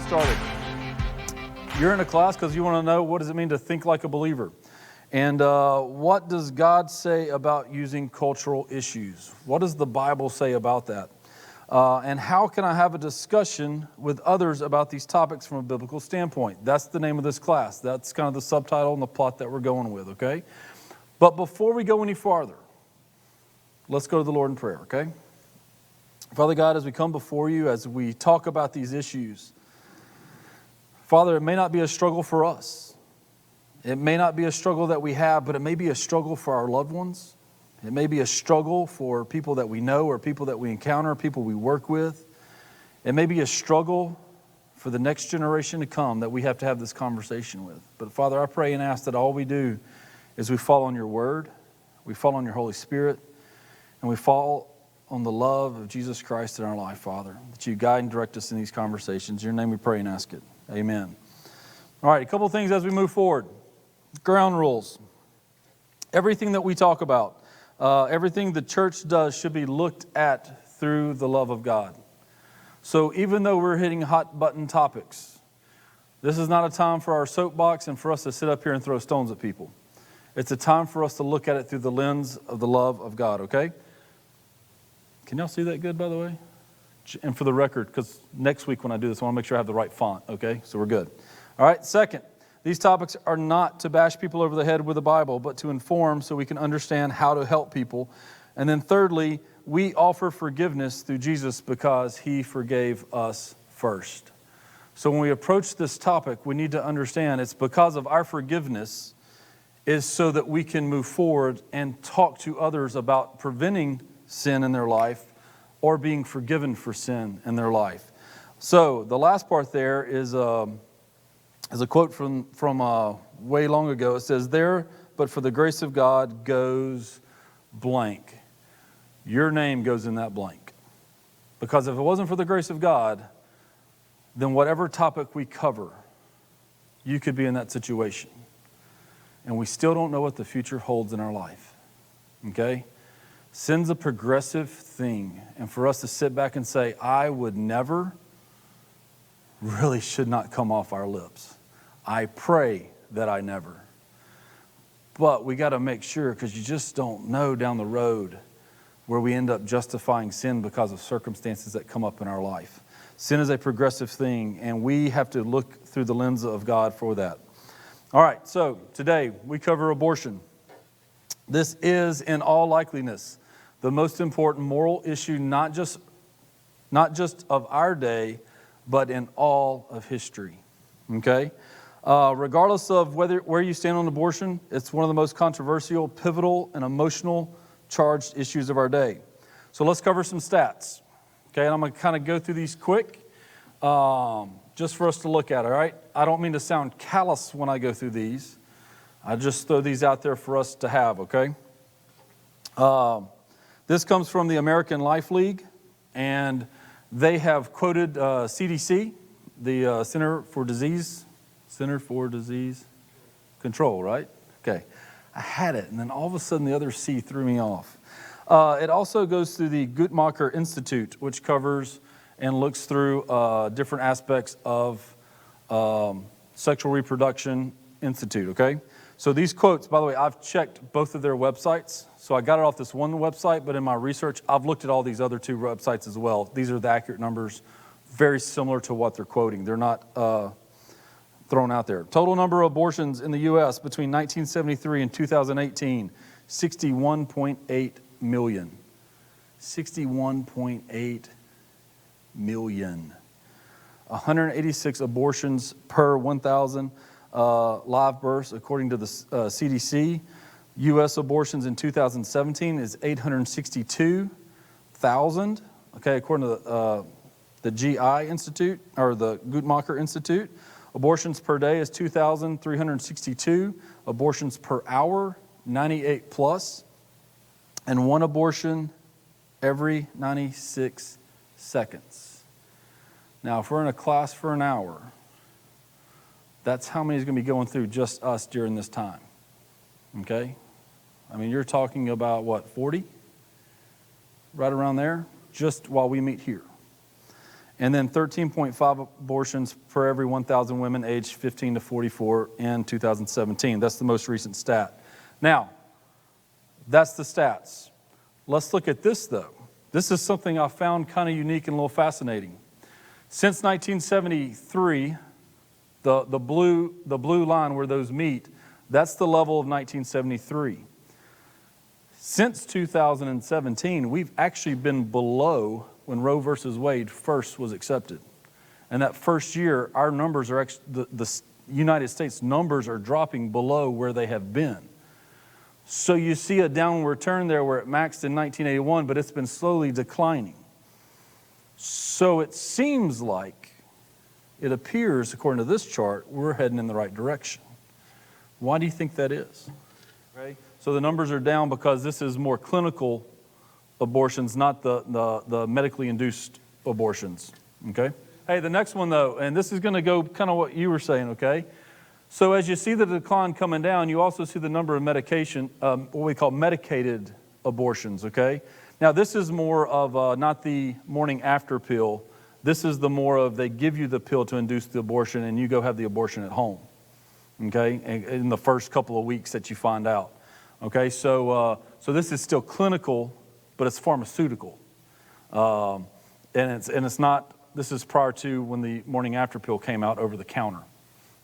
started. You're in a class because you want to know what does it mean to think like a believer. And what does God say about using cultural issues? What does the Bible say about that? And how can I have a discussion with others about these topics from a biblical standpoint? That's the name of this class. That's kind of the subtitle and the plot that we're going with, okay? But before we go any farther, let's go to the Lord in prayer, okay? Father God, as we come before you, as we talk about these issues, Father, it may not be a struggle for us. It may not be a struggle that we have, but it may be a struggle for our loved ones. It may be a struggle for people that we know or people that we encounter, people we work with. It may be a struggle for the next generation to come that we have to have this conversation with. But Father, I pray and ask that all we do is we fall on your word, we fall on your Holy Spirit, and we fall on the love of Jesus Christ in our life, Father, that you guide and direct us in these conversations. In your name we pray and ask it. Amen. All right, a couple of things as we move forward. Ground rules. Everything that we talk about, everything the church does should be looked at through the love of God. So even though we're hitting hot button topics, this is not a time for our soapbox and for us to sit up here and throw stones at people. It's a time for us to look at it through the lens of the love of God, okay? Can y'all see that good, by the way? And for the record, because next week when I do this, I want to make sure I have the right font, okay? So we're good. All right, second, these topics are not to bash people over the head with the Bible, but to inform so we can understand how to help people. And then thirdly, we offer forgiveness through Jesus because he forgave us first. So when we approach this topic, we need to understand it's because of our forgiveness is so that we can move forward and talk to others about preventing sin in their life or being forgiven for sin in their life. So the last part there is a quote from way long ago. It says, "There, but for the grace of God goes blank." Your name goes in that blank. Because if it wasn't for the grace of God, then whatever topic we cover, you could be in that situation. And we still don't know what the future holds in our life. Okay? Sin's a progressive thing. And for us to sit back and say, I would never, really should not come off our lips. I pray that I never. But we got to make sure, because you just don't know down the road where we end up justifying sin because of circumstances that come up in our life. Sin is a progressive thing, and we have to look through the lens of God for that. All right, so today we cover abortion. This is, in all likeliness, the most important moral issue, not just of our day, but in all of history. Okay? Regardless of where you stand on abortion, it's one of the most controversial, pivotal, and emotional charged issues of our day. So let's cover some stats. Okay, and I'm going to kind of go through these quick, just for us to look at, all right? I don't mean to sound callous when I go through these. I just throw these out there for us to have, okay? This comes from the American Life League, and they have quoted CDC, the Center for Disease Control, right? Okay. I had it, and then all of a sudden the other C threw me off. It also goes through the Guttmacher Institute, which covers and looks through different aspects of sexual reproduction institute, okay? So these quotes, by the way, I've checked both of their websites. So I got it off this one website, but in my research, I've looked at all these other two websites as well. These are the accurate numbers, very similar to what they're quoting. They're not thrown out there. Total number of abortions in the U.S. between 1973 and 2018, 61.8 million. 61.8 million. 186 abortions per 1,000 live births, according to the CDC. U.S. abortions in 2017 is 862,000. Okay, according to the GI Institute, or the Guttmacher Institute. Abortions per day is 2,362. Abortions per hour, 98 plus. And one abortion every 96 seconds. Now, if we're in a class for an hour, that's how many is going to be going through just us during this time. Okay? I mean, you're talking about, what, 40? Right around there? Just while we meet here. and then 13.5 abortions per every 1,000 women aged 15 to 44 in 2017. That's the most recent stat. Now, that's the stats. Let's look at this, though. This is something I found kind of unique and a little fascinating. Since 1973, the blue line where those meet, that's the level of 1973. Since 2017, we've actually been below when Roe versus Wade first was accepted. And that first year, our numbers are actually, the United States numbers are dropping below where they have been. So you see a downward turn there where it maxed in 1981, but it's been slowly declining. So it seems like, it appears, according to this chart, we're heading in the right direction. Why do you think that is? Okay. So the numbers are down because this is more clinical abortions, not the medically induced abortions. Okay? Hey, the next one though, and this is going to go kind of what you were saying, okay? So as you see the decline coming down, you also see the number of medication, what we call medicated abortions, okay? Now this is more of not the morning after pill. This is the more of they give you the pill to induce the abortion and you go have the abortion at home, okay? In the first couple of weeks that you find out, okay? So this is still clinical, but it's pharmaceutical. And it's not, this is prior to when the morning after pill came out over the counter,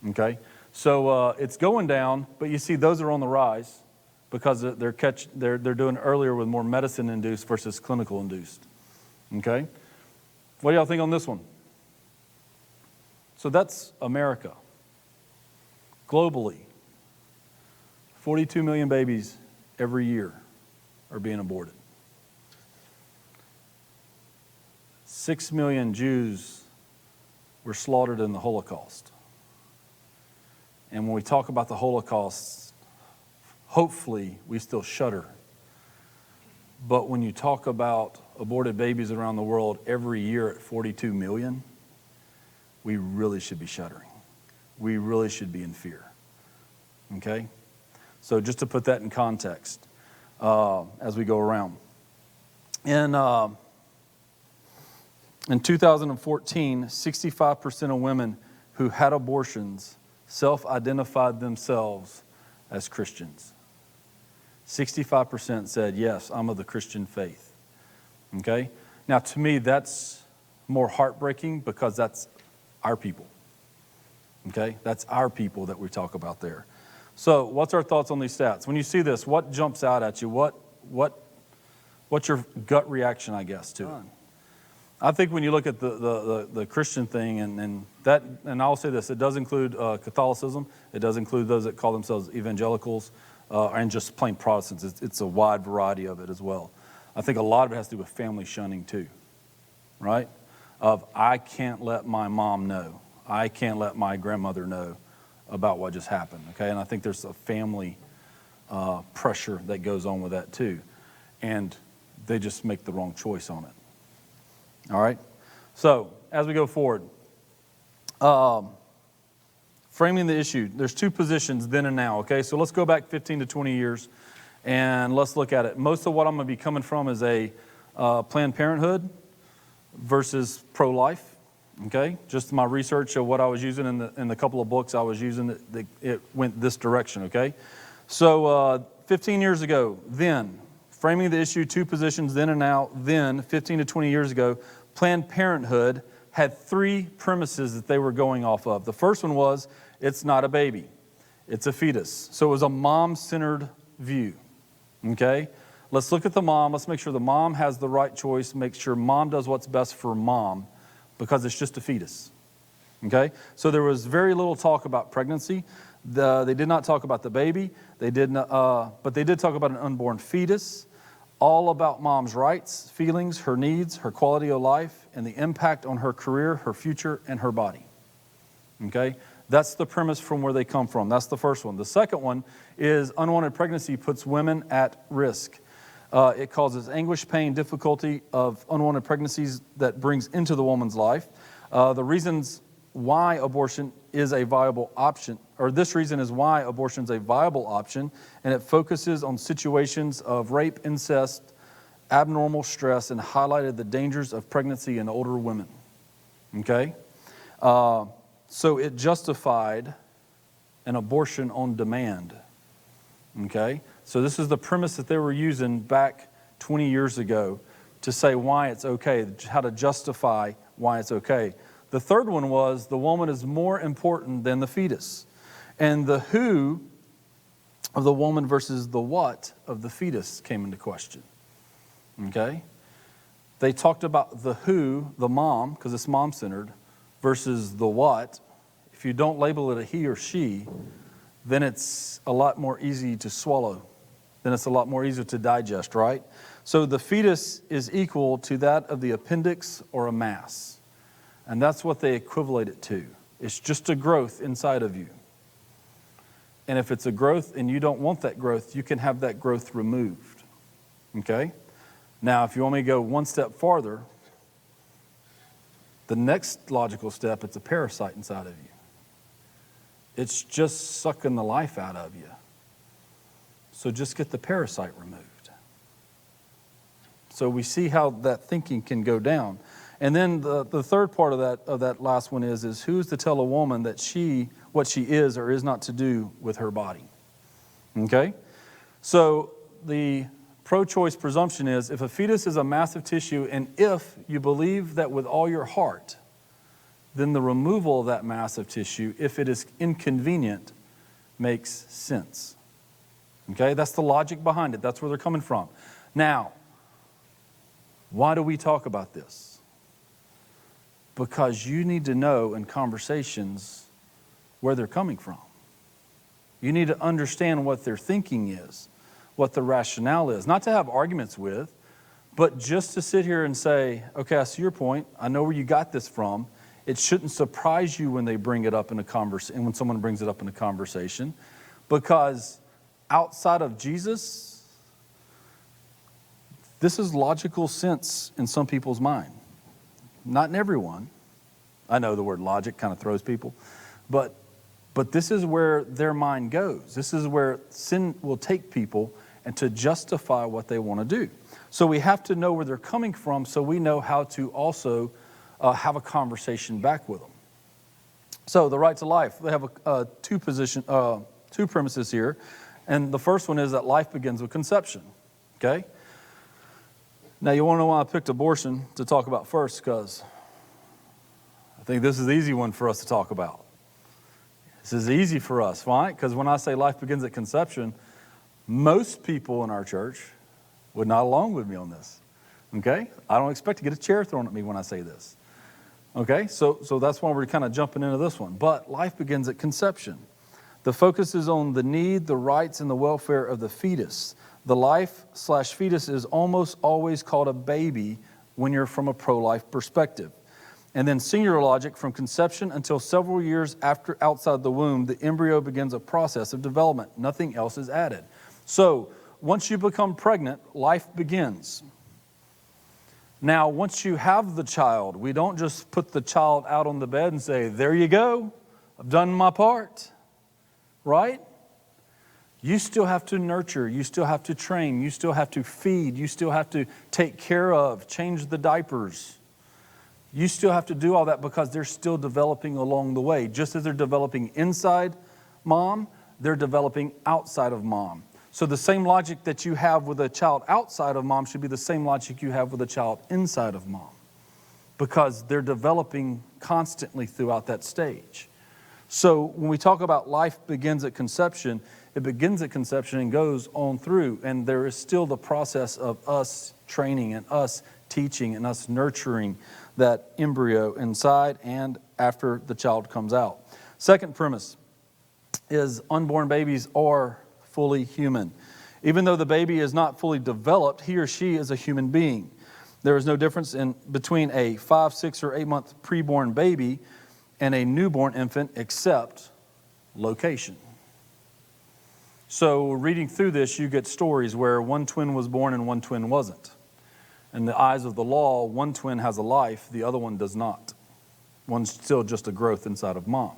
okay? So it's going down, but you see those are on the rise because they're doing earlier with more medicine induced versus clinical induced, okay? What do y'all think on this one? So that's America. Globally, 42 million babies every year are being aborted. 6 million Jews were slaughtered in the Holocaust. And when we talk about the Holocaust, hopefully we still shudder. But when you talk about aborted babies around the world every year at 42 million, we really should be shuddering. We really should be in fear. Okay? So just to put that in context as we go around. In 2014, 65% of women who had abortions self-identified themselves as Christians. 65% said, yes, I'm of the Christian faith. Okay? Now, to me, that's more heartbreaking because that's our people. Okay? That's our people that we talk about there. So, what's our thoughts on these stats? When you see this, what jumps out at you? What's your gut reaction, I guess, to it? I think when you look at the Christian thing, and I'll say this, it does include Catholicism. It does include those that call themselves evangelicals and just plain Protestants. It's a wide variety of it as well. I think a lot of it has to do with family shunning too, right? Of I can't let my mom know. I can't let my grandmother know about what just happened, okay? And I think there's a family pressure that goes on with that too. And they just make the wrong choice on it. All right? So, as we go forward, framing the issue, there's two positions then and now, okay? So let's go back 15 to 20 years and let's look at it. Most of what I'm going to be coming from is a Planned Parenthood versus pro-life, okay? Just my research of what I was using in the couple of books I was using, it went this direction, okay? So 15 years ago, then, framing the issue, two positions then and now, then, 15 to 20 years ago, Planned Parenthood had three premises that they were going off of. The first one was, it's not a baby, it's a fetus. So it was a mom-centered view, okay? Let's look at the mom. Let's make sure the mom has the right choice, make sure mom does what's best for mom, because it's just a fetus, okay? So there was very little talk about pregnancy. They did not talk about the baby. They did not, but they did talk about an unborn fetus, all about mom's rights, feelings, her needs, her quality of life, and the impact on her career, her future, and her body. Okay? That's the premise from where they come from. That's the first one. The second one is unwanted pregnancy puts women at risk. It causes anguish, pain, difficulty of unwanted pregnancies that brings into the woman's life. The reasons why abortion is a viable option, or this reason is why abortion is a viable option, and it focuses on situations of rape, incest, abnormal stress, and highlighted the dangers of pregnancy in older women. Okay? So it justified an abortion on demand. Okay? So this is the premise that they were using back 20 years ago to say why it's okay, how to justify why it's okay. The third one was the woman is more important than the fetus. And the who of the woman versus the what of the fetus came into question. Okay? They talked about the who, the mom, because it's mom-centered, versus the what. If you don't label it a he or she, then it's a lot more easy to swallow. Then it's a lot more easier to digest, right? So the fetus is equal to that of the appendix or a mass. And that's what they equivalent it to. It's just a growth inside of you. And if it's a growth and you don't want that growth, you can have that growth removed. Okay? Now, if you want me to go one step farther, the next logical step, it's a parasite inside of you. It's just sucking the life out of you. So just get the parasite removed. So we see how that thinking can go down. And then the third part of that last one is who's to tell a woman that what she is or is not to do with her body? Okay? So the pro-choice presumption is if a fetus is a massive tissue and if you believe that with all your heart, then the removal of that massive tissue, if it is inconvenient, makes sense. Okay? That's the logic behind it. That's where they're coming from. Now, why do we talk about this? Because you need to know in conversations where they're coming from. You need to understand what their thinking is, what the rationale is. Not to have arguments with, but just to sit here and say, okay, I see your point. I know where you got this from. It shouldn't surprise you when they bring it up in a conversation, when someone brings it up in a conversation, because outside of Jesus, this is logical sense in some people's mind. Not in everyone. I know the word logic kind of throws people, but this is where their mind goes. This is where sin will take people and to justify what they want to do. So we have to know where they're coming from so we know how to also have a conversation back with them. So the right to life, they have two premises here. And the first one is that life begins with conception. Okay? Now you want to know why I picked abortion to talk about first, because I think this is the easy one for us to talk about. This is easy for us. Why? Because when I say life begins at conception, most people in our church would not along with me on this. Okay? I don't expect to get a chair thrown at me when I say this. Okay? So that's why we're kind of jumping into this one. But life begins at conception. The focus is on the need, the rights, and the welfare of the fetus. The life/fetus is almost always called a baby when you're from a pro-life perspective. And then singular logic, from conception until several years after outside the womb, the embryo begins a process of development. Nothing else is added. So once you become pregnant, life begins. Now, once you have the child, we don't just put the child out on the bed and say, there you go, I've done my part. Right? You still have to nurture, you still have to train, you still have to feed, you still have to take care of, change the diapers. You still have to do all that because they're still developing along the way. Just as they're developing inside mom, they're developing outside of mom. So the same logic that you have with a child outside of mom should be the same logic you have with a child inside of mom, because they're developing constantly throughout that stage. So when we talk about life begins at conception, it begins at conception and goes on through. And there is still the process of us training and us teaching and us nurturing that embryo inside and after the child comes out. Second premise is unborn babies are fully human. Even though the baby is not fully developed, he or she is a human being. There is no difference between a 5, 6, or 8-month preborn baby and a newborn infant except location. So reading through this, you get stories where one twin was born and one twin wasn't. In the eyes of the law, one twin has a life, the other one does not. One's still just a growth inside of mom.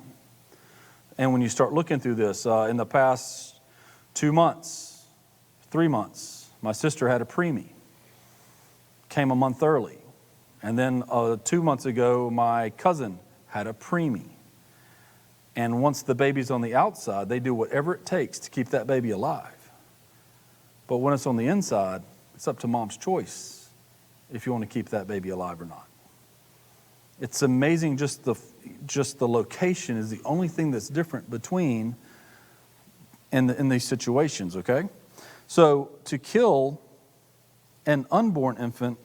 And when you start looking through this, in the past 2 months, 3 months, my sister had a preemie. Came a month early. And then 2 months ago, my cousin had a preemie. And once the baby's on the outside, they do whatever it takes to keep that baby alive. But when it's on the inside, it's up to mom's choice if you want to keep that baby alive or not. It's amazing, just the location is the only thing that's different between in these situations, okay? So to kill an unborn infant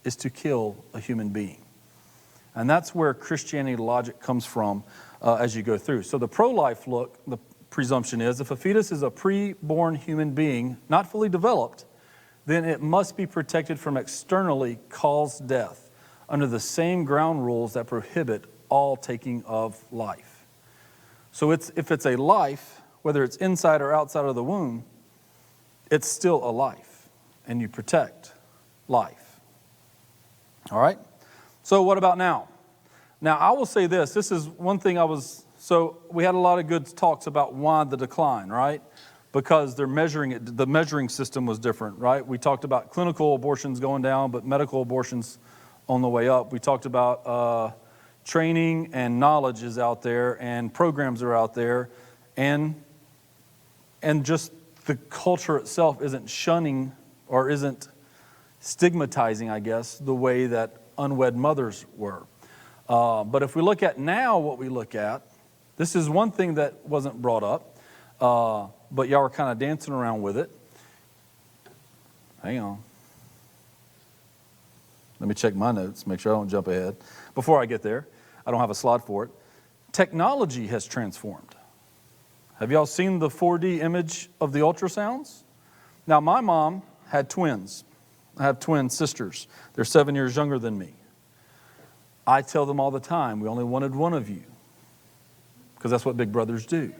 is to kill a human being. And that's where Christianity logic comes from as you go through. So the pro-life look, the presumption is, if a fetus is a pre-born human being, not fully developed, then it must be protected from externally caused death under the same ground rules that prohibit all taking of life. So if it's a life, whether it's inside or outside of the womb, it's still a life, and you protect life. All right? So what about now? Now, I will say this. This is one thing so we had a lot of good talks about why the decline, right? Because they're measuring it, the measuring system was different, right? We talked about clinical abortions going down, but medical abortions on the way up. We talked about training and knowledge is out there, and programs are out there, and just the culture itself isn't shunning or isn't stigmatizing, I guess, the way that unwed mothers were. But if we look at now what we look at, this is one thing that wasn't brought up, but y'all are kind of dancing around with it. Hang on. Let me check my notes, make sure I don't jump ahead. Before I get there, I don't have a slide for it. Technology has transformed. Have y'all seen the 4D image of the ultrasounds? Now, my mom had twins. I have twin sisters. They're 7 years younger than me. I tell them all the time, we only wanted one of you, because that's what big brothers do.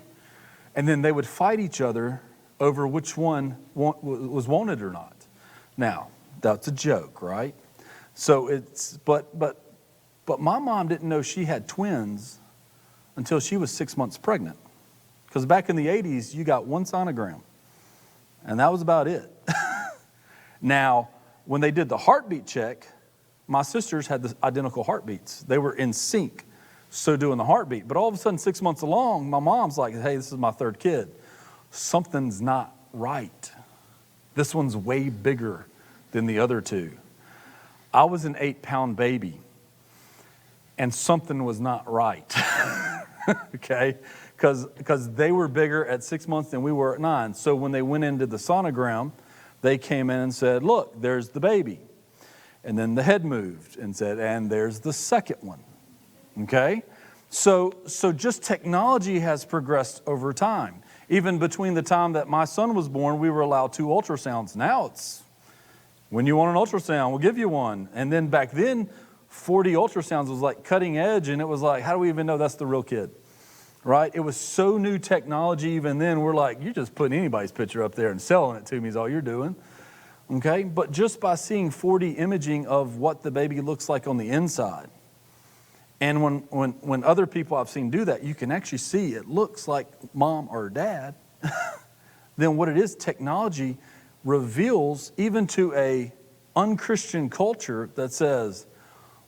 And then they would fight each other over which one was wanted or not. Now, that's a joke, right? So but my mom didn't know she had twins until she was 6 months pregnant. Because back in the 80s, you got one sonogram, and that was about it. Now, when they did the heartbeat check, my sisters had the identical heartbeats. They were in sync, so doing the heartbeat. But all of a sudden, 6 months along, my mom's like, hey, this is my third kid. Something's not right. This one's way bigger than the other two. I was an 8-pound baby, and something was not right, okay? Because they were bigger at 6 months than we were at 9. So when they went into the sonogram, they came in and said, look, there's the baby. And then the head moved and said, and there's the second one, okay? So just technology has progressed over time. Even between the time that my son was born, we were allowed 2 ultrasounds. Now it's, when you want an ultrasound, we'll give you one. And then back then, 40 ultrasounds was like cutting edge, and it was like, how do we even know that's the real kid? Right? It was so new technology even then. We're like, you're just putting anybody's picture up there and selling it to me is all you're doing. Okay? But just by seeing 4D imaging of what the baby looks like on the inside, and when other people I've seen do that, you can actually see it looks like mom or dad. Then what it is, technology reveals even to a unchristian culture that says,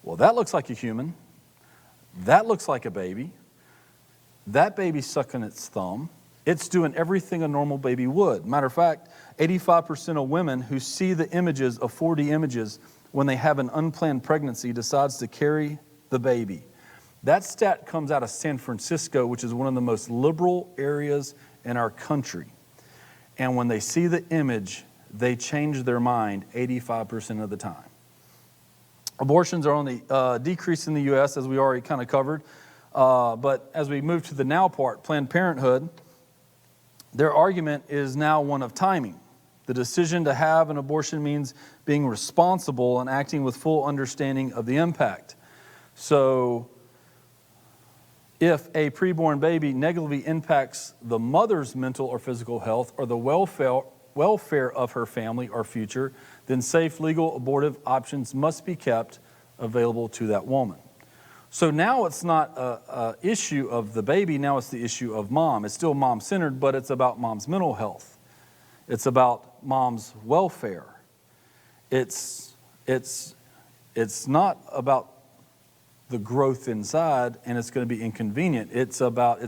well, that looks like a human. That looks like a baby. That baby's sucking its thumb. It's doing everything a normal baby would. Matter of fact, 85% of women who see the images of 4D images when they have an unplanned pregnancy decides to carry the baby. That stat comes out of San Francisco, which is one of the most liberal areas in our country. And when they see the image, they change their mind 85% of the time. Abortions are on the decrease in the U.S., as we already kind of covered. But as we move to the now part, Planned Parenthood, their argument is now one of timing. The decision to have an abortion means being responsible and acting with full understanding of the impact. So if a preborn baby negatively impacts the mother's mental or physical health or the welfare of her family or future, then safe, legal, abortive options must be kept available to that woman. So now it's not an issue of the baby, now it's the issue of mom. It's still mom-centered, but it's about mom's mental health. It's about mom's welfare. It's It's not about the growth inside, and it's going to be inconvenient. It's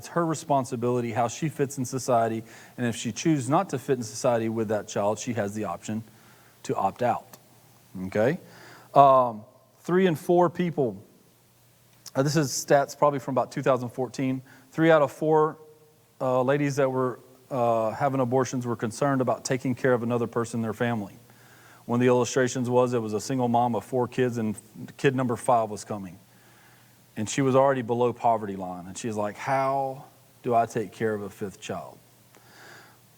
her responsibility, how she fits in society, and if she chooses not to fit in society with that child, she has the option to opt out. Okay? 3 and 4 people, this is stats probably from about 2014, 3 out of 4 ladies that were having abortions were concerned about taking care of another person in their family. One of the illustrations was it was a single mom of 4 kids, and kid number 5 was coming. And she was already below poverty line. And she's like, how do I take care of a 5th child?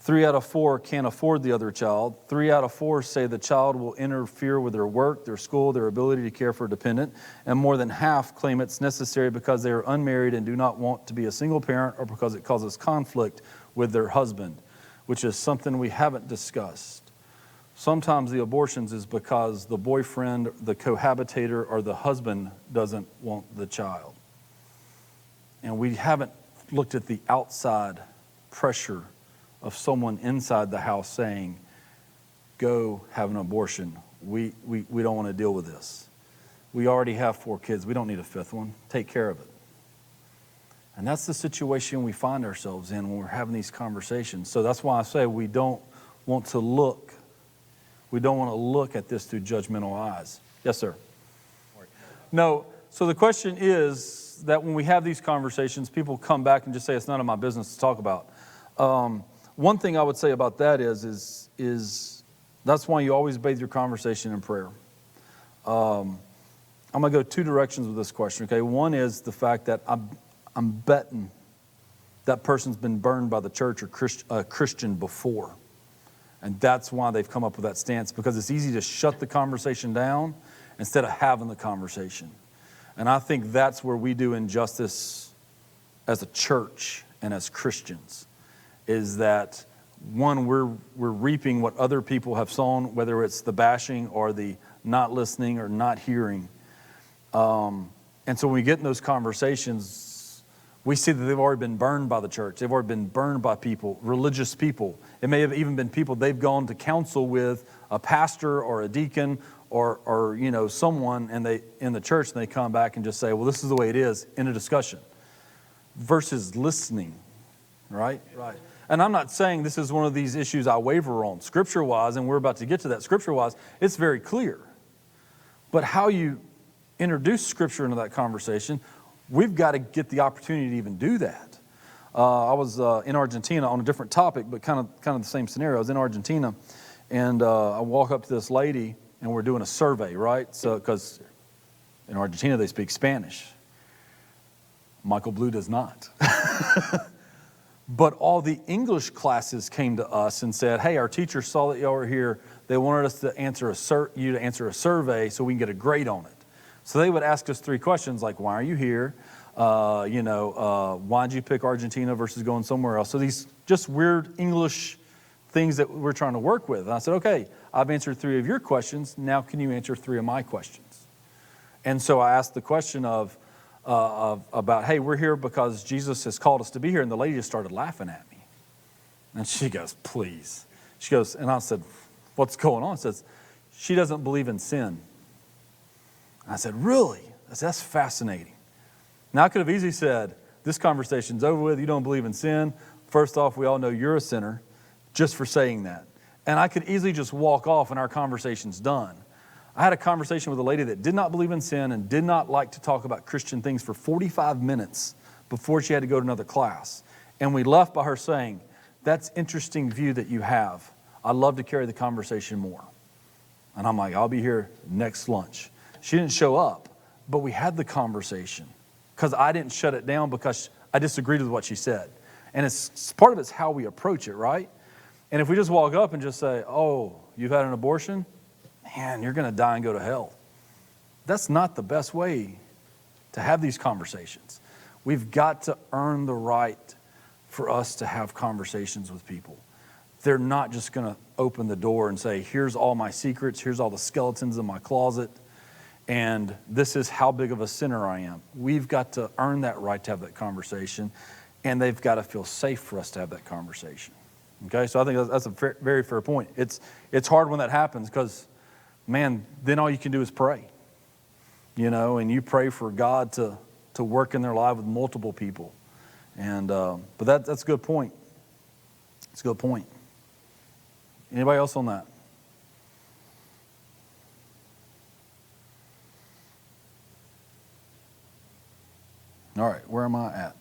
3 out of 4 can't afford the other child. 3 out of 4 say the child will interfere with their work, their school, their ability to care for a dependent. And more than half claim it's necessary because they are unmarried and do not want to be a single parent, or because it causes conflict with their husband, which is something we haven't discussed. Sometimes the abortions is because the boyfriend, the cohabitator, or the husband doesn't want the child. And we haven't looked at the outside pressure of someone inside the house saying, go have an abortion. We don't want to deal with this. We already have 4 kids. We don't need a 5th one. Take care of it. And that's the situation we find ourselves in when we're having these conversations. So that's why I say we don't want to look at this through judgmental eyes. Yes, sir. No. So the question is that when we have these conversations, people come back and just say, it's none of my business to talk about. One thing I would say about that is that's why you always bathe your conversation in prayer. I'm going to go 2 directions with this question, okay? One is the fact that I'm betting that person's been burned by the church or Christian before. And that's why they've come up with that stance, because it's easy to shut the conversation down instead of having the conversation. And I think that's where we do injustice as a church and as Christians, is that, one, we're reaping what other people have sown, whether it's the bashing or the not listening or not hearing. And so when we get in those conversations, we see that they've already been burned by the church. They've already been burned by people, religious people. It may have even been people they've gone to counsel with, a pastor or a deacon or someone in the church, and they come back and just say, well, this is the way it is, in a discussion, versus listening, right? Right. And I'm not saying this is one of these issues I waver on. Scripture-wise, and we're about to get to that, Scripture-wise, it's very clear. But how you introduce Scripture into that conversation, we've got to get the opportunity to even do that. I was in Argentina on a different topic, but kind of the same scenario. I was in Argentina, and I walk up to this lady, and we're doing a survey, right? So, because in Argentina they speak Spanish. Michael Blue does not. But all the English classes came to us and said, hey, our teacher saw that y'all were here. They wanted us to answer a survey so we can get a grade on it. So they would ask us 3 questions like, why are you here? Why'd you pick Argentina versus going somewhere else? So these just weird English things that we're trying to work with. And I said, okay, I've answered 3 of your questions. Now can you answer 3 of my questions? And so I asked the question about, hey, we're here because Jesus has called us to be here. And the lady just started laughing at me. And she goes, please. She goes, and I said, what's going on? She says, she doesn't believe in sin. I said, really? That's fascinating. Now, I could have easily said, this conversation's over with. You don't believe in sin. First off, we all know you're a sinner just for saying that. And I could easily just walk off and our conversation's done. I had a conversation with a lady that did not believe in sin and did not like to talk about Christian things for 45 minutes before she had to go to another class. And we left by her saying, that's interesting view that you have. I'd love to carry the conversation more. And I'm like, I'll be here next lunch. She didn't show up, but we had the conversation because I didn't shut it down because I disagreed with what she said. And it's part of it's how we approach it, right? And if we just walk up and just say, oh, you've had an abortion? Man, you're going to die and go to hell. That's not the best way to have these conversations. We've got to earn the right for us to have conversations with people. They're not just going to open the door and say, here's all my secrets, here's all the skeletons in my closet, and this is how big of a sinner I am. We've got to earn that right to have that conversation, and they've got to feel safe for us to have that conversation. Okay, so I think that's a very fair point. It's hard when that happens because, man, then all you can do is pray. and you pray for God to work in their life with multiple people. And but that's a good point. It's a good point. Anybody else on that? All right, where am I at?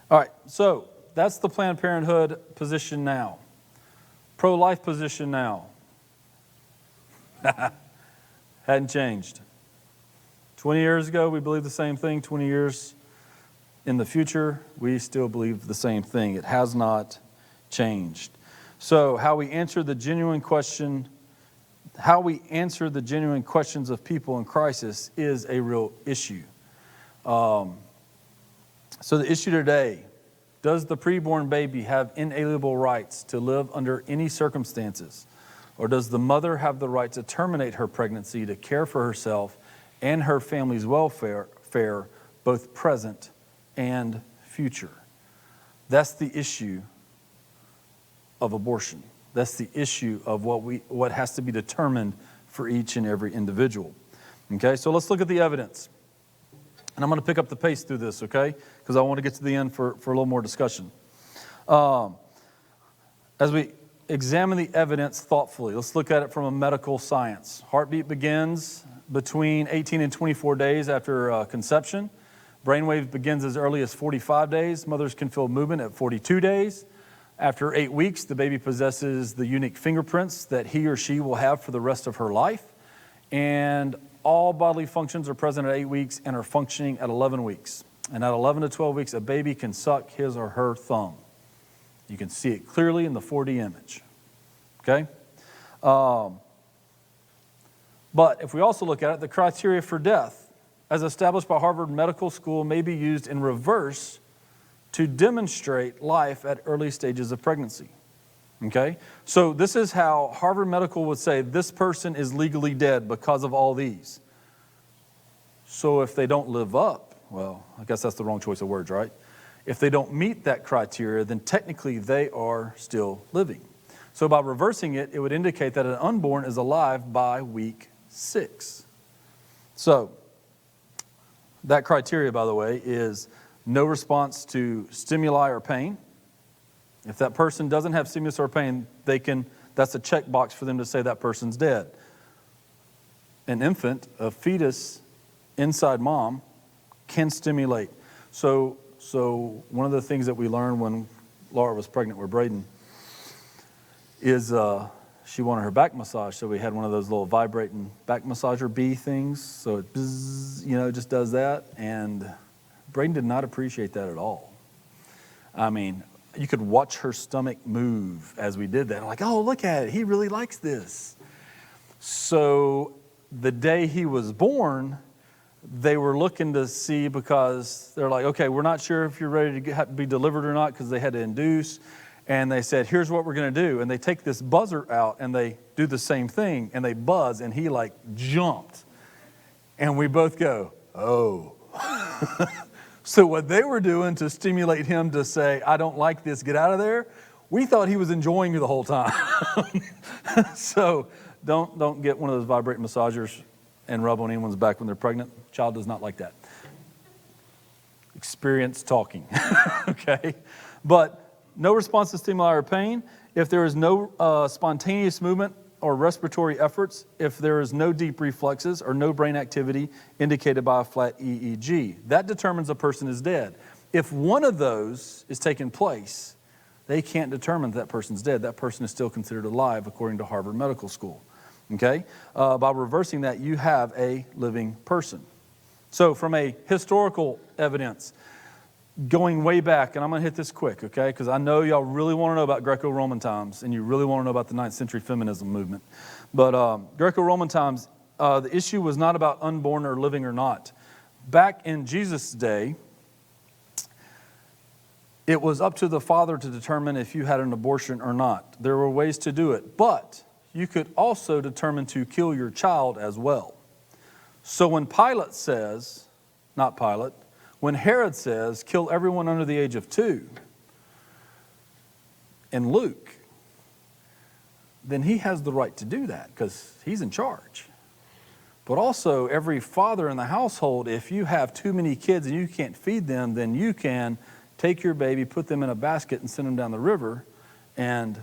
All right, so that's the Planned Parenthood position now. Pro-life position now. Hadn't changed. 20 years ago, we believed the same thing. 20 years in the future, we still believe the same thing. It has not changed. So how we answer the genuine questions of people in crisis is a real issue. So the issue today, does the preborn baby have inalienable rights to live under any circumstances? Or does the mother have the right to terminate her pregnancy to care for herself and her family's welfare, both present and future? That's the issue of abortion. That's the issue of what has to be determined for each and every individual. Okay, so let's look at the evidence. And I'm going to pick up the pace through this, okay? Because I want to get to the end for a little more discussion. As we examine the evidence thoughtfully, let's look at it from a medical science. Heartbeat begins between 18 and 24 days after conception. Brainwave begins as early as 45 days. Mothers can feel movement at 42 days. After 8 weeks, the baby possesses the unique fingerprints that he or she will have for the rest of her life. And all bodily functions are present at 8 weeks and are functioning at 11 weeks. And at 11 to 12 weeks, a baby can suck his or her thumb. You can see it clearly in the 4D image. Okay? But if we also look at it, the criteria for death, as established by Harvard Medical School, may be used in reverse to demonstrate life at early stages of pregnancy. Okay? So this is how Harvard Medical would say this person is legally dead because of all these. So if they don't live up, well, I guess that's the wrong choice of words, right? If they don't meet that criteria, then technically they are still living. So by reversing it, it would indicate that an unborn is alive by week 6. So that criteria, by the way, is no response to stimuli or pain. If that person doesn't have stimulus or pain, that's a checkbox for them to say that person's dead. An infant, a fetus inside mom, can stimulate. So one of the things that we learned when Laura was pregnant with Braden is she wanted her back massage, so we had one of those little vibrating back massager bee things. So it bzz, just does that, and Braden did not appreciate that at all. I mean, you could watch her stomach move as we did that. I'm like, oh, look at it. He really likes this. So the day he was born, they were looking to see, because they're like, okay, we're not sure if you're ready to be delivered or not, because they had to induce. And they said, here's what we're going to do. And they take this buzzer out and they do the same thing and they buzz, and he like jumped. And we both go, oh. So what they were doing to stimulate him to say, I don't like this, get out of there, we thought he was enjoying it the whole time. So don't get one of those vibrating massagers and rub on anyone's back when they're pregnant. Child does not like that. Experience talking, okay? But no response to stimuli or pain. If there is no spontaneous movement or respiratory efforts, if there is no deep reflexes or no brain activity indicated by a flat EEG, that determines a person is dead. If one of those is taking place, they can't determine that person's dead. That person is still considered alive according to Harvard Medical School. Okay? By reversing that, you have a living person. So from a historical evidence, going way back, and I'm going to hit this quick, okay? Because I know y'all really want to know about Greco-Roman times, and you really want to know about the 9th century feminism movement. But Greco-Roman times, the issue was not about unborn or living or not. Back in Jesus' day, it was up to the father to determine if you had an abortion or not. There were ways to do it, but you could also determine to kill your child as well. So when Pilate says, not Pilate, when Herod says, kill everyone under the age of 2, in Luke, then he has the right to do that because he's in charge. But also, every father in the household, if you have too many kids and you can't feed them, then you can take your baby, put them in a basket, and send them down the river. And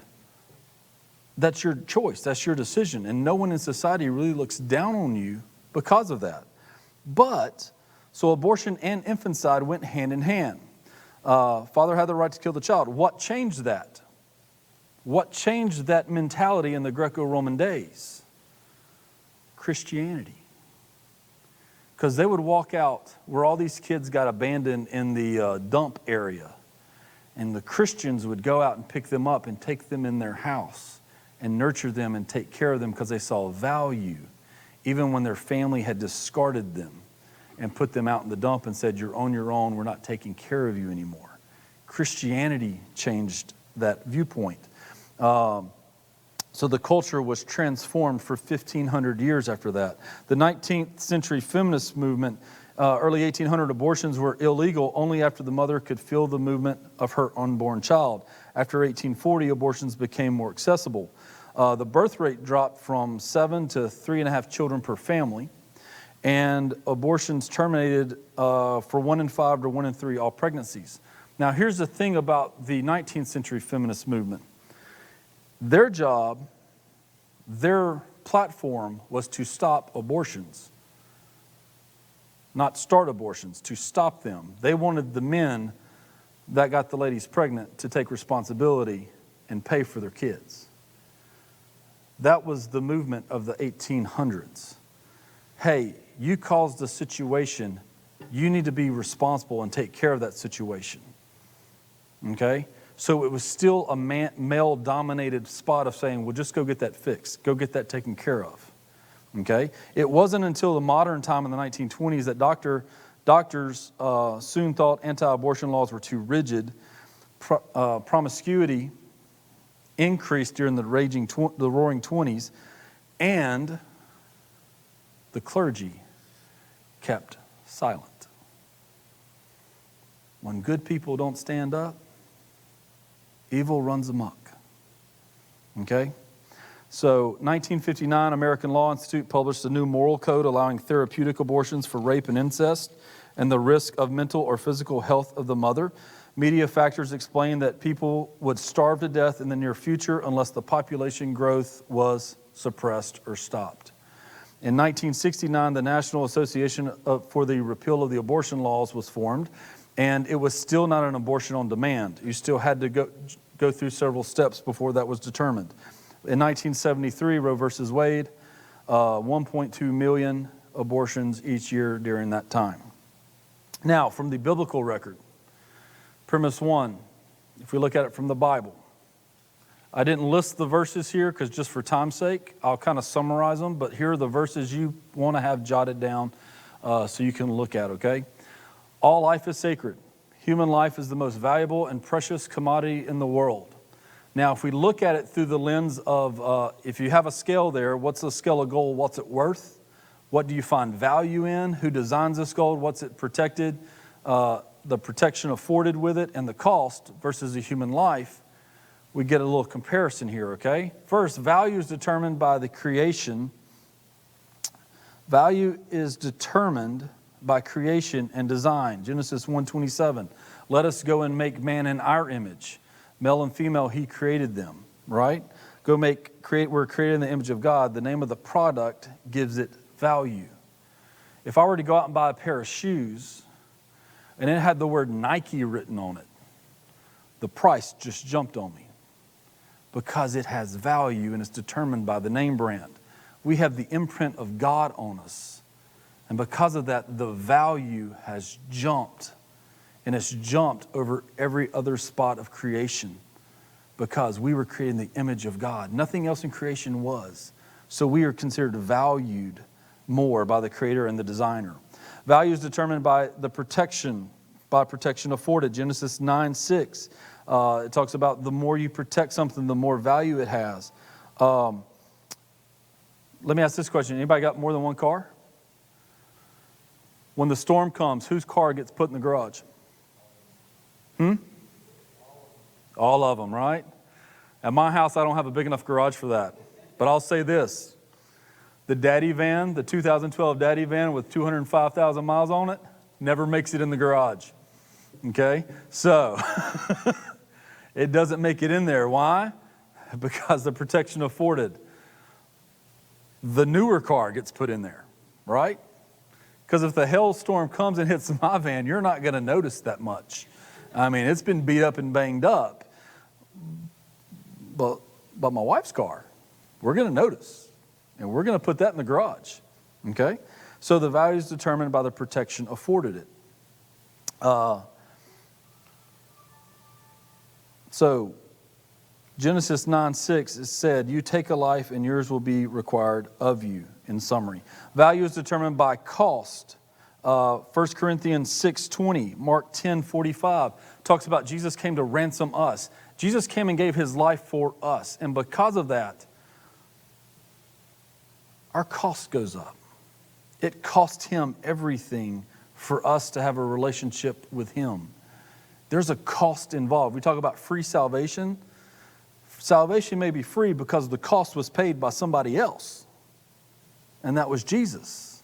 that's your choice. That's your decision. And no one in society really looks down on you because of that. But, so abortion and infanticide went hand in hand. Father had the right to kill the child. What changed that? What changed that mentality in the Greco-Roman days? Christianity. Because they would walk out where all these kids got abandoned in the dump area. And the Christians would go out and pick them up and take them in their house and nurture them and take care of them because they saw value, even when their family had discarded them and put them out in the dump and said, you're on your own, we're not taking care of you anymore. Christianity changed that viewpoint. So the culture was transformed for 1,500 years after that. The 19th century feminist movement, early 1800 abortions were illegal only after the mother could feel the movement of her unborn child. After 1840, abortions became more accessible. The birth rate dropped from 7 to 3.5 children per family, and abortions terminated for 1 in 5 to 1 in 3 all pregnancies. Now here's the thing about the 19th century feminist movement. Their job, their platform was to stop abortions. Not start abortions, to stop them. They wanted the men that got the ladies pregnant to take responsibility and pay for their kids. That was the movement of the 1800s. Hey, you caused a situation, you need to be responsible and take care of that situation. Okay? So it was still a male-dominated spot of saying, well, just go get that fixed. Go get that taken care of. Okay? It wasn't until the modern time in the 1920s that doctors soon thought anti-abortion laws were too rigid. Promiscuity increased during the roaring 20s, and the clergy kept silent. When good people don't stand up, evil runs amok. Okay? So, 1959, American Law Institute published a new moral code allowing therapeutic abortions for rape and incest and the risk of mental or physical health of the mother. Media factors explain that people would starve to death in the near future unless the population growth was suppressed or stopped. In 1969, the National Association for the Repeal of the Abortion Laws was formed, and it was still not an abortion on demand. You still had to go through several steps before that was determined. In 1973, Roe versus Wade, 1.2 million abortions each year during that time. Now, from the biblical record, premise 1, if we look at it from the Bible, I didn't list the verses here because just for time's sake, I'll kind of summarize them, but here are the verses you want to have jotted down so you can look at, okay? All life is sacred. Human life is the most valuable and precious commodity in the world. Now, if we look at it through the lens of, if you have a scale there, what's the scale of gold? What's it worth? What do you find value in? Who designs this gold? What's it protected? The protection afforded with it and the cost versus a human life, we get a little comparison here, okay? First, value is determined by the creation. Value is determined by creation and design. Genesis 1:27, let us go and make man in our image. Male and female, he created them, right? We're created in the image of God. The name of the product gives it value. If I were to go out and buy a pair of shoes and it had the word Nike written on it, the price just jumped on me because it has value and it's determined by the name brand. We have the imprint of God on us. And because of that, the value has jumped. And it's jumped over every other spot of creation because we were created in the image of God. Nothing else in creation was. So we are considered valued more by the Creator and the Designer. Value is determined by the protection afforded. Genesis 9:6. It talks about the more you protect something, the more value it has. Let me ask this question. Anybody got more than one car? When the storm comes, whose car gets put in the garage? All of them, right? At my house, I don't have a big enough garage for that. But I'll say this The daddy van, the 2012 daddy van with 205,000 miles on it, never makes it in the garage. Okay? So, it doesn't make it in there. Why? Because the protection afforded. The newer car gets put in there, right? Because if the hailstorm comes and hits my van, you're not going to notice that much. I mean, it's been beat up and banged up. But my wife's car, we're going to notice. And we're going to put that in the garage. Okay? So the value is determined by the protection afforded it. So Genesis 9:6, it said, you take a life and yours will be required of you, in summary. Value is determined by cost. 1 Corinthians 6:20, Mark 10:45 talks about Jesus came to ransom us. Jesus came and gave his life for us. And because of that, our cost goes up. It cost him everything for us to have a relationship with him. There's a cost involved. We talk about free salvation. Salvation may be free because the cost was paid by somebody else. And that was Jesus.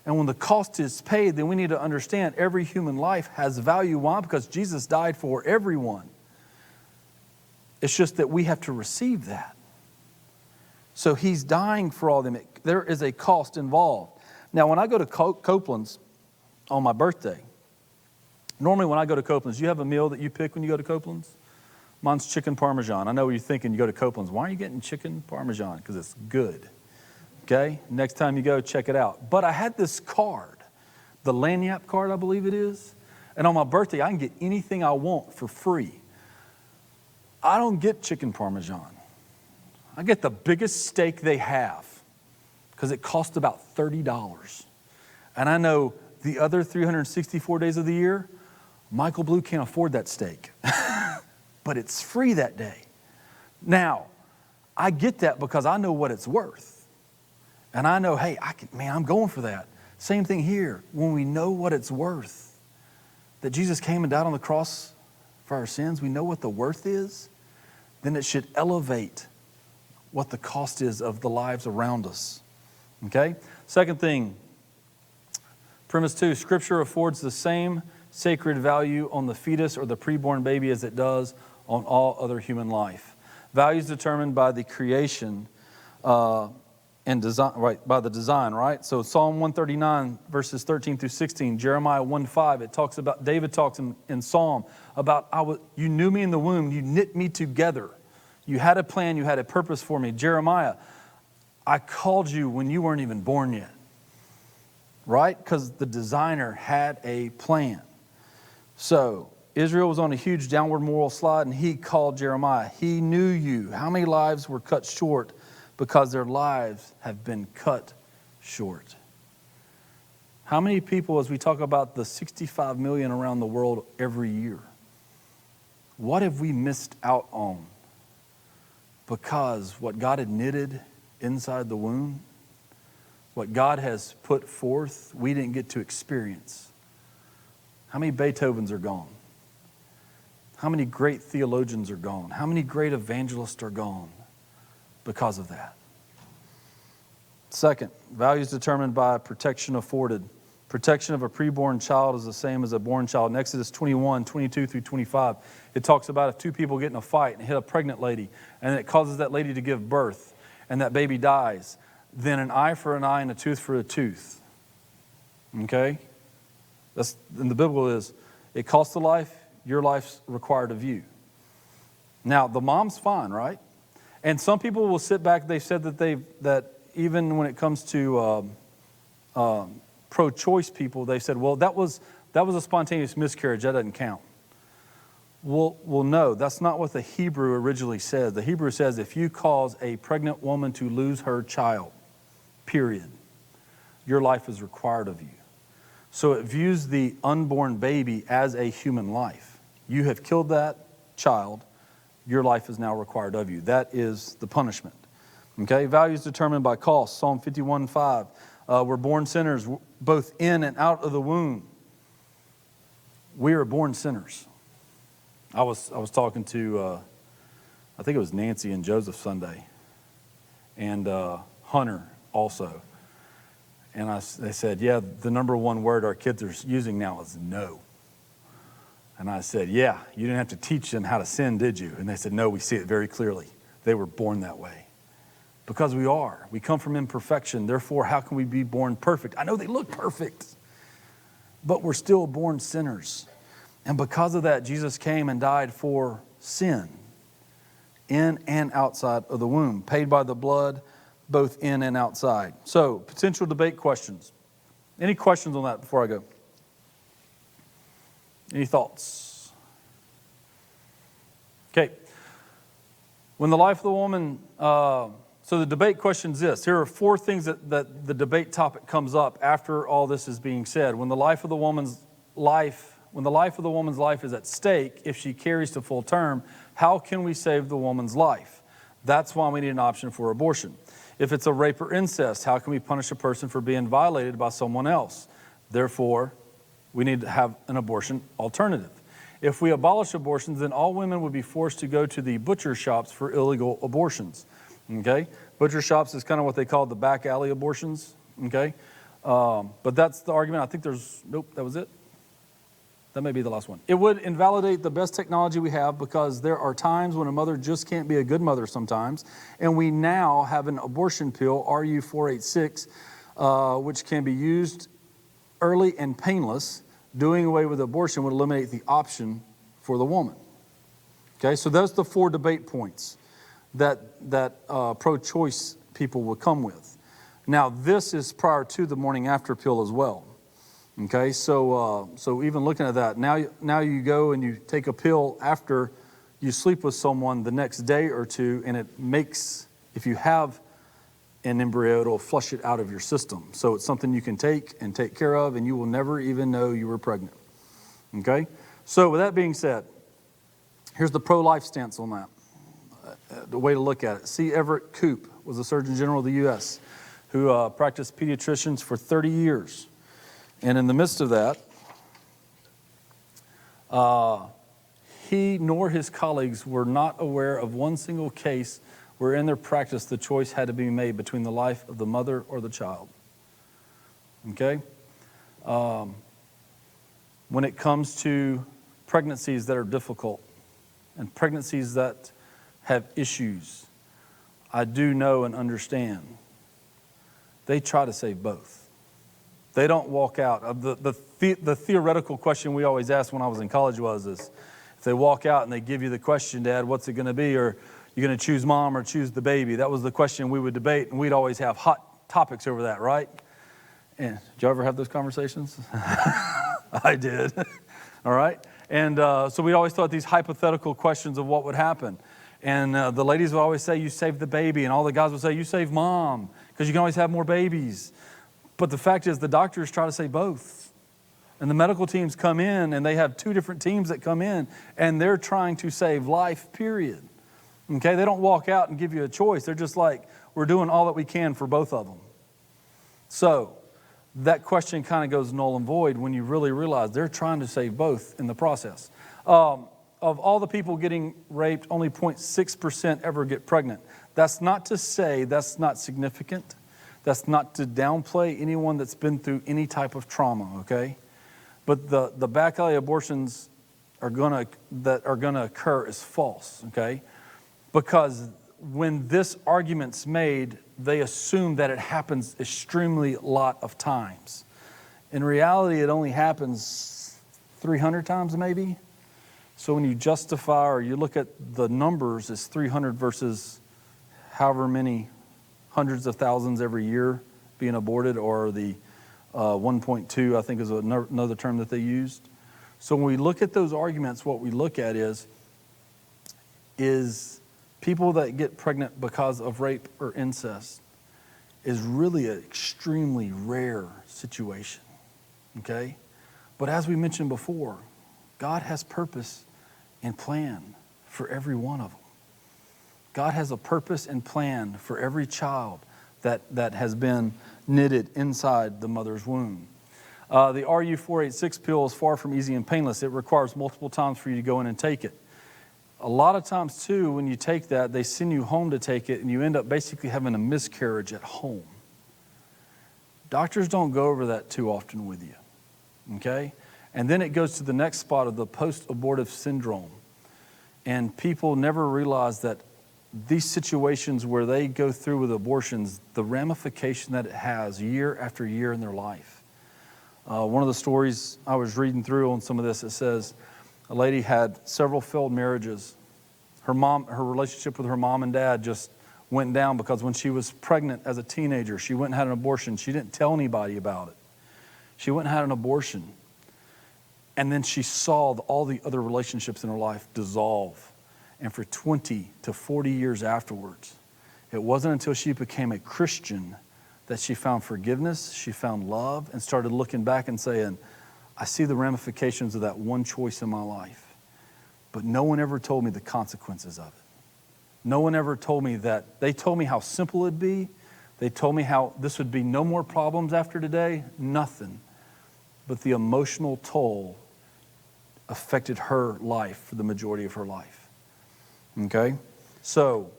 And when the cost is paid, then we need to understand every human life has value. Why? Because Jesus died for everyone. It's just that we have to receive that. So he's dying for all of them. There is a cost involved. Now, when I go to Copeland's on my birthday, normally when I go to Copeland's, you have a meal that you pick when you go to Copeland's? Mine's chicken parmesan. I know what you're thinking. You go to Copeland's. Why are you getting chicken parmesan? Because it's good. Okay? Next time you go, check it out. But I had this card, the Lanyap card, I believe it is. And on my birthday, I can get anything I want for free. I don't get chicken parmesan. I get the biggest steak they have because it costs about $30. And I know the other 364 days of the year, Michael Blue can't afford that steak. But it's free that day. Now, I get that because I know what it's worth. And I know, hey, I'm going for that. Same thing here. When we know what it's worth, that Jesus came and died on the cross for our sins, we know what the worth is, then it should elevate what the cost is of the lives around us. Okay? Second thing, premise 2, Scripture affords the same sacred value on the fetus or the preborn baby as it does on all other human life. Value is determined by the creation and design, right? By the design, right? So Psalm 139, verses 13 through 16, Jeremiah 1:5, it talks about, David talks in Psalm about, you knew me in the womb, you knit me together. You had a plan, you had a purpose for me. Jeremiah, I called you when you weren't even born yet. Right? Because the designer had a plan. So, Israel was on a huge downward moral slide and he called Jeremiah. He knew you. How many lives were cut short because their lives have been cut short? How many people, as we talk about the 65 million around the world every year, what have we missed out on? Because what God had knitted inside the womb, what God has put forth, we didn't get to experience. How many Beethovens are gone? How many great theologians are gone? How many great evangelists are gone because of that? Second, value is determined by protection afforded. Protection of a preborn child is the same as a born child. In Exodus 21, 22 through 25, it talks about if two people get in a fight and hit a pregnant lady, and it causes that lady to give birth, and that baby dies, then an eye for an eye and a tooth for a tooth. Okay? That's, and the biblical is, it costs a life, your life's required of you. Now, the mom's fine, right? And some people will sit back, they've said that even when it comes to pro-choice people, they said, well, that was a spontaneous miscarriage, that doesn't count. Well, no, that's not what the Hebrew originally says. The Hebrew says if you cause a pregnant woman to lose her child, period, your life is required of you. So it views the unborn baby as a human life. You have killed that child, your life is now required of you. That is the punishment. Okay, value is determined by cost. Psalm 51:5. We're born sinners, both in and out of the womb. We are born sinners. I was talking to, I think it was Nancy and Joseph Sunday, and Hunter, also. And they said, yeah, the number one word our kids are using now is no. And I said, yeah, you didn't have to teach them how to sin, did you? And they said, no, we see it very clearly. They were born that way. Because we are. We come from imperfection. Therefore, how can we be born perfect? I know they look perfect, but we're still born sinners. And because of that, Jesus came and died for sin in and outside of the womb, paid by the blood, both in and outside. So, potential debate questions. Any questions on that before I go? Any thoughts? Okay. When the life of the woman, so the debate question is this. Here are 4 things that the debate topic comes up after all this is being said. When the life of the woman's life is at stake, if she carries to full term, how can we save the woman's life? That's why we need an option for abortion. If it's a rape or incest, how can we punish a person for being violated by someone else? Therefore, we need to have an abortion alternative. If we abolish abortions, then all women would be forced to go to the butcher shops for illegal abortions. Okay? Butcher shops is kind of what they call the back alley abortions. Okay? But that's the argument. I think that was it. That may be the last one. It would invalidate the best technology we have because there are times when a mother just can't be a good mother sometimes. And we now have an abortion pill, RU486, which can be used early and painless. Doing away with abortion would eliminate the option for the woman. Okay, so those are the 4 debate points that pro-choice people will come with. Now, this is prior to the morning after pill as well. Okay, so even looking at that, now you go and you take a pill after you sleep with someone the next day or two, and it makes, if you have an embryo, it'll flush it out of your system. So it's something you can take and take care of, and you will never even know you were pregnant. Okay, so with that being said, here's the pro-life stance on that. The way to look at it. C. Everett Koop was the Surgeon General of the U.S. who practiced pediatricians for 30 years. And in the midst of that, he nor his colleagues were not aware of one single case where in their practice the choice had to be made between the life of the mother or the child. Okay? When it comes to pregnancies that are difficult and pregnancies that have issues, I do know and understand they try to save both. They don't walk out. The theoretical question we always asked when I was in college was this: if they walk out and they give you the question, Dad, what's it going to be? Or you're going to choose mom or choose the baby? That was the question we would debate, and we'd always have hot topics over that, right? And did you ever have those conversations? I did. All right. And so we always thought these hypothetical questions of what would happen. And the ladies would always say, you save the baby. And all the guys would say, you save mom, because you can always have more babies. But the fact is the doctors try to say both. And the medical teams come in, and they have 2 different teams that come in, and they're trying to save life, period. Okay, they don't walk out and give you a choice. They're just like, we're doing all that we can for both of them. So that question kind of goes null and void when you really realize they're trying to save both in the process. Of all the people getting raped, only 0.6% ever get pregnant. That's not to say that's not significant. That's not to downplay anyone that's been through any type of trauma, okay? But the back alley abortions that are gonna occur is false, okay? Because when this argument's made, they assume that it happens extremely lot of times. In reality, it only happens 300 times maybe. So when you justify or you look at the numbers, it's 300 versus however many hundreds of thousands every year being aborted, or the 1.2, I think is another term that they used. So when we look at those arguments, what we look at is people that get pregnant because of rape or incest is really an extremely rare situation, okay? But as we mentioned before, God has purpose and plan for every one of them. God has a purpose and plan for every child that has been knitted inside the mother's womb. The RU486 pill is far from easy and painless. It requires multiple times for you to go in and take it. A lot of times, too, when you take that, they send you home to take it, and you end up basically having a miscarriage at home. Doctors don't go over that too often with you, okay? And then it goes to the next spot of the post-abortive syndrome. And people never realize that these situations where they go through with abortions, the ramification that it has year after year in their life. One of the stories I was reading through on some of this, it says a lady had several failed marriages. Her relationship with her mom and dad just went down because when she was pregnant as a teenager, she went and had an abortion. She didn't tell anybody about it. She went and had an abortion. And then she saw all the other relationships in her life dissolve. And for 20 to 40 years afterwards, it wasn't until she became a Christian that she found forgiveness, she found love, and started looking back and saying, I see the ramifications of that one choice in my life. But no one ever told me the consequences of it. No one ever told me that. They told me how simple it'd be. They told me how this would be no more problems after today. Nothing. But the emotional toll affected her life for the majority of her life. Okay? So,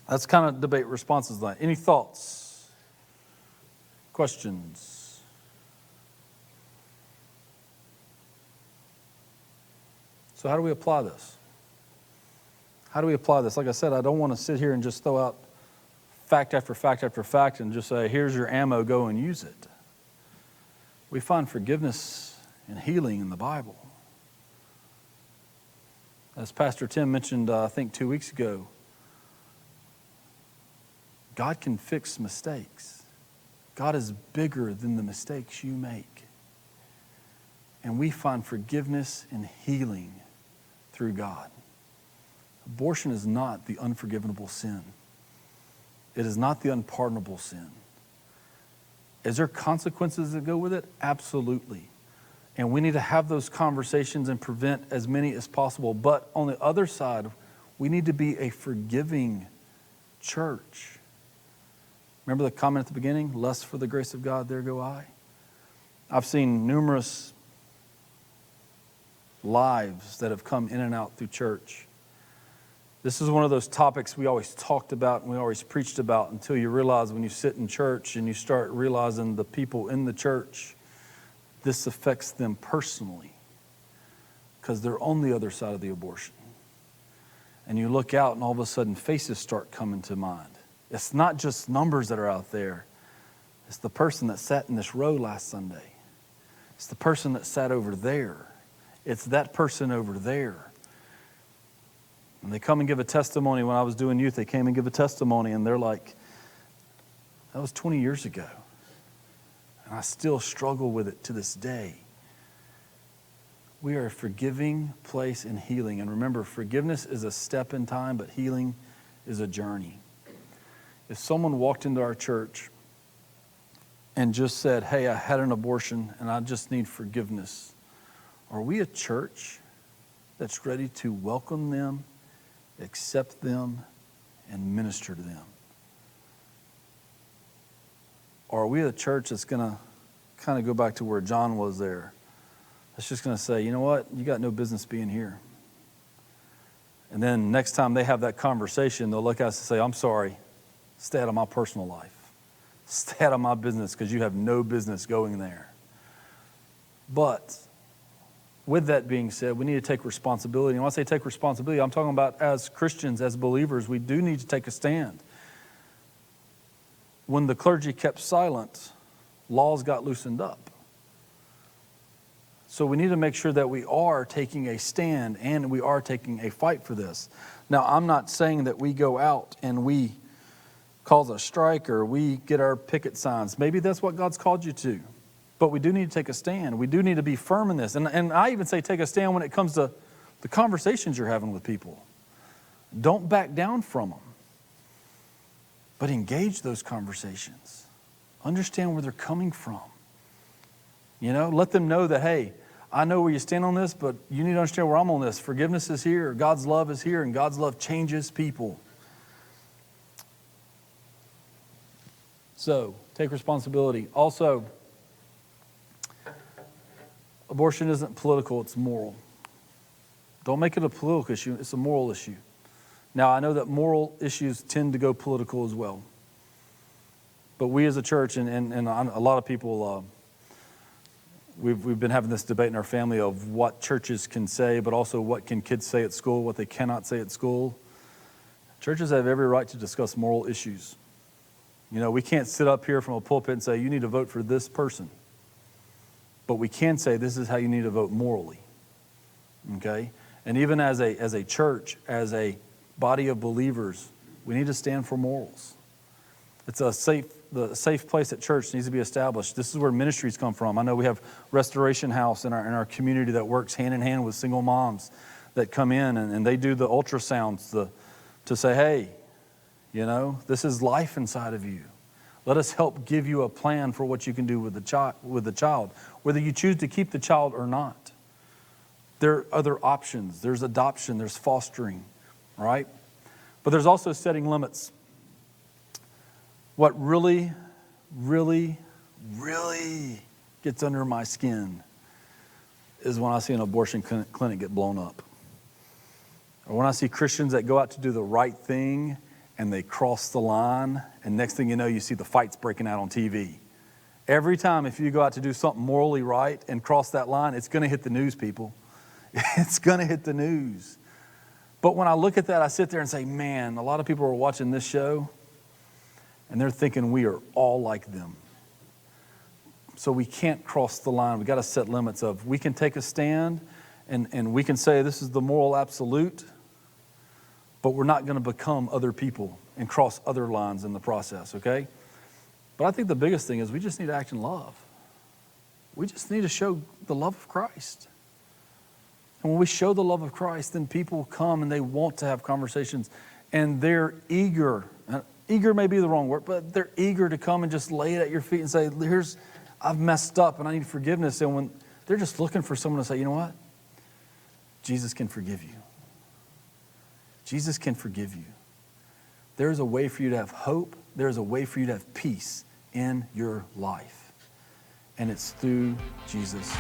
that's kind of debate responses. Any thoughts? Questions? So how do we apply this? How do we apply this? Like I said, I don't want to sit here and just throw out fact after fact after fact and just say, here's your ammo, go and use it. We find forgiveness and healing in the Bible. As Pastor Tim mentioned, I think 2 weeks ago, God can fix mistakes. God is bigger than the mistakes you make. And we find forgiveness and healing through God. Abortion is not the unforgivable sin. It is not the unpardonable sin. Is there consequences that go with it? Absolutely. And we need to have those conversations and prevent as many as possible. But on the other side, we need to be a forgiving church. Remember the comment at the beginning? Lust for the grace of God, there go I. I've seen numerous lives that have come in and out through church. This is one of those topics we always talked about and we always preached about until you realize when you sit in church and you start realizing the people in the church, this affects them personally because they're on the other side of the abortion. And you look out and all of a sudden faces start coming to mind. It's not just numbers that are out there. It's the person that sat in this row last Sunday. It's the person that sat over there. It's that person over there. And they come and give a testimony. When I was doing youth, they came and give a testimony and they're like, that was 20 years ago. And I still struggle with it to this day. We are a forgiving place in healing. And remember, forgiveness is a step in time, but healing is a journey. If someone walked into our church and just said, hey, I had an abortion and I just need forgiveness, are we a church that's ready to welcome them, accept them, and minister to them? Or are we a church that's going to kind of go back to where John was there? That's just going to say, you know what? You got no business being here. And then next time they have that conversation, they'll look at us and say, I'm sorry. Stay out of my personal life. Stay out of my business because you have no business going there. But with that being said, we need to take responsibility. And when I say take responsibility, I'm talking about as Christians, as believers, we do need to take a stand. When the clergy kept silent, laws got loosened up. So we need to make sure that we are taking a stand and we are taking a fight for this. Now, I'm not saying that we go out and we cause a strike or we get our picket signs. Maybe that's what God's called you to. But we do need to take a stand. We do need to be firm in this. And I even say take a stand when it comes to the conversations you're having with people. Don't back down from them. But engage those conversations. Understand where they're coming from. You know, let them know that, hey, I know where you stand on this, but you need to understand where I'm on this. Forgiveness is here. God's love is here, and God's love changes people. So, take responsibility. Also, abortion isn't political, it's moral. Don't make it a political issue, it's a moral issue. Now, I know that moral issues tend to go political as well. But we as a church, and a lot of people, we've been having this debate in our family of what churches can say, but also what can kids say at school, what they cannot say at school. Churches have every right to discuss moral issues. You know, we can't sit up here from a pulpit and say, you need to vote for this person. But we can say, this is how you need to vote morally. Okay? And even as a church, as a body of believers, we need to stand for morals. It's the safe place at church needs to be established. This is where ministries come from. I know we have Restoration House in our community that works hand in hand with single moms that come in and they do the ultrasounds to say, hey, you know, this is life inside of you. Let us help give you a plan for what you can do with the child, whether you choose to keep the child or not. There are other options. There's adoption. There's fostering, right? But there's also setting limits. What really, really, really gets under my skin is when I see an abortion clinic get blown up. Or when I see Christians that go out to do the right thing and they cross the line, and next thing you know, you see the fights breaking out on TV. Every time if you go out to do something morally right and cross that line, it's going to hit the news, people. It's going to hit the news. But when I look at that, I sit there and say, man, a lot of people are watching this show, and they're thinking we are all like them. So we can't cross the line. We've got to set limits of, we can take a stand, and we can say this is the moral absolute, but we're not going to become other people and cross other lines in the process, okay? But I think the biggest thing is we just need to act in love. We just need to show the love of Christ. And when we show the love of Christ, then people come and they want to have conversations, and they're eager. Eager may be the wrong word, but they're eager to come and just lay it at your feet and say, I've messed up and I need forgiveness. And when they're just looking for someone to say, you know what? Jesus can forgive you. Jesus can forgive you. There's a way for you to have hope. There's a way for you to have peace in your life. And it's through Jesus